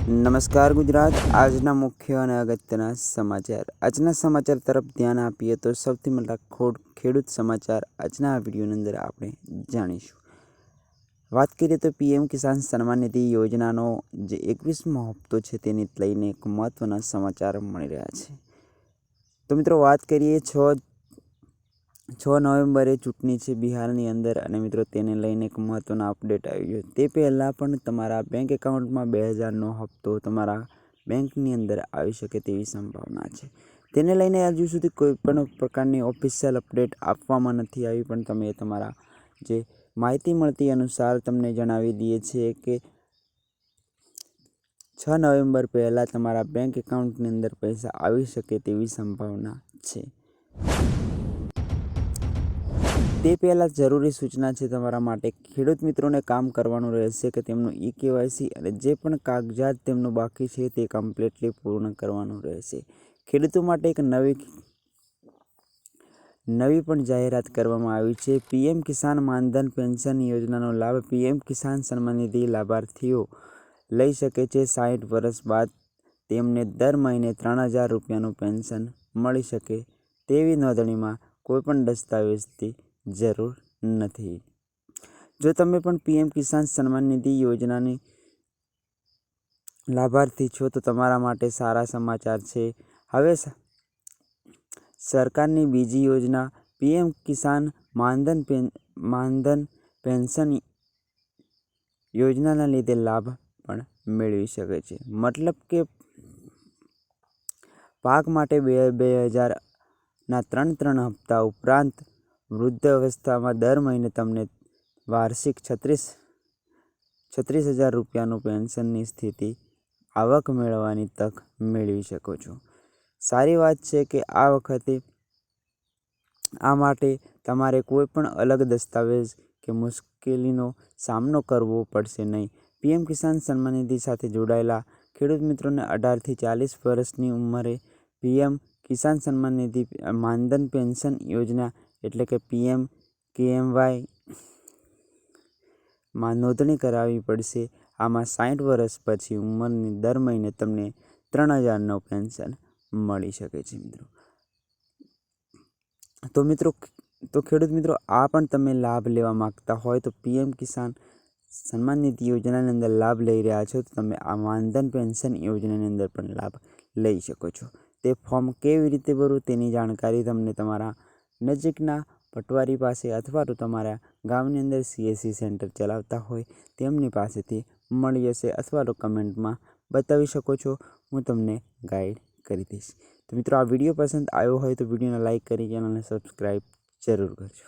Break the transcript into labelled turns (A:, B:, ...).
A: નમસ્કાર ગુજરાત। આજના મુખ્ય અને અગત્યના સમાચાર। આજના સમાચાર તરફ ધ્યાન આપીએ તો સૌથી મોટા ખેડૂત સમાચાર આજના આ વિડીયોની અંદર આપણે જાણીશું। વાત કરીએ તો પીએમ કિસાન સન્માન નિધિ યોજનાનો જે 21મો હપ્તો છે તેને લઈને એક મહત્વના સમાચાર મળી રહ્યા છે। તો મિત્રો વાત કરીએ 6 નવેમ્બરે ચૂંટણી છે બિહારની અંદર અને મિત્રો તેને લઈને એક મહત્વના અપડેટ આવી છે। તે પહેલાં પણ તમારા બેંક એકાઉન્ટમાં 2000નો હપ્તો તમારા બેંકની અંદર આવી શકે તેવી સંભાવના છે। તેને લઈને હજુ સુધી કોઈ પણ પ્રકારની ઓફિશિયલ અપડેટ આપવામાં નથી આવી, પણ તમે તમારા જે માહિતી મળતી અનુસાર તમને જણાવી દઈએ છીએ કે 6 નવેમ્બર પહેલાં તમારા બેંક એકાઉન્ટની અંદર પૈસા આવી શકે તેવી સંભાવના છે। તે પહેલાં જરૂરી સૂચના છે તમારા માટે, ખેડૂત મિત્રોને કામ કરવાનું રહેશે કે તેમનું KYC અને જે પણ કાગજાત તેમનું બાકી છે તે કમ્પ્લીટલી પૂર્ણ કરવાનું રહેશે। ખેડૂતો માટે એક નવી પણ જાહેરાત કરવામાં આવી છે। પીએમ કિસાન માનધન પેન્શન યોજનાનો લાભ પીએમ કિસાન સન્માન નિધિ લાભાર્થીઓ લઈ શકે છે। 60 વર્ષ બાદ તેમને દર મહિને 3000 રૂપિયાનું પેન્શન મળી શકે તેવી નોંધણીમાં કોઈપણ દસ્તાવેજની જરૂર નથી। જો તમે પણ પીએમ કિસાન સન્માન નિધિ યોજનાની લાભાર્થી છો તો તમારા માટે સારા સમાચાર છે। હવે સરકારની બીજી યોજના પીએમ કિસાન માનધન પેન્શન યોજનાના લીધે લાભ પણ મેળવી શકે છે। મતલબ કે પાક માટે 2000ના 3 હપ્તા ઉપરાંત વૃદ્ધ અવસ્થામાં દર મહિને તમને વાર્ષિક 36,000 રૂપિયાનું પેન્શનની સ્થિતિ આવક મેળવવાની તક મેળવી શકો છો। સારી વાત છે કે આ માટે તમારે કોઈ પણ અલગ દસ્તાવેજ કે મુશ્કેલીનો સામનો કરવો પડશે નહીં। પીએમ કિસાન સન્માન નિધિ સાથે જોડાયેલા ખેડૂત મિત્રોને 18થી 40 વર્ષની ઉંમરે પીએમ કિસાન સન્માન નિધિ માનધન પેન્શન યોજના એટલે કે PMKMY માં નોંધણી કરાવવી પડશે। આમાં 60 વર્ષ પછી ઉંમરની દર મહિને તમને 3000નો પેન્શન મળી શકે છે મિત્રો। તો ખેડૂત મિત્રો, આ પણ તમે લાભ લેવા માંગતા હોય તો પીએમ કિસાન સન્માન નિધિ યોજનાની અંદર લાભ લઈ રહ્યા છો તો તમે આ માનધન પેન્શન યોજનાની અંદર પણ લાભ લઈ શકો છો। તે ફોર્મ કેવી રીતે ભરવું તેની જાણકારી તમને તમારા નજીકના પટવારી પાસે અથવા તો તમારા ગામની અંદર CSC સેન્ટર ચલાવતા હોય તેમની પાસેથી મળી જશે અથવા તો કમેન્ટમાં બતાવી શકો છો, હું તમને ગાઈડ કરી દઈશ। તો મિત્રો, આ વિડીયો પસંદ આવ્યો હોય તો વિડીયોને લાઇક કરી ચેનલને સબસ્ક્રાઈબ જરૂર કરજો।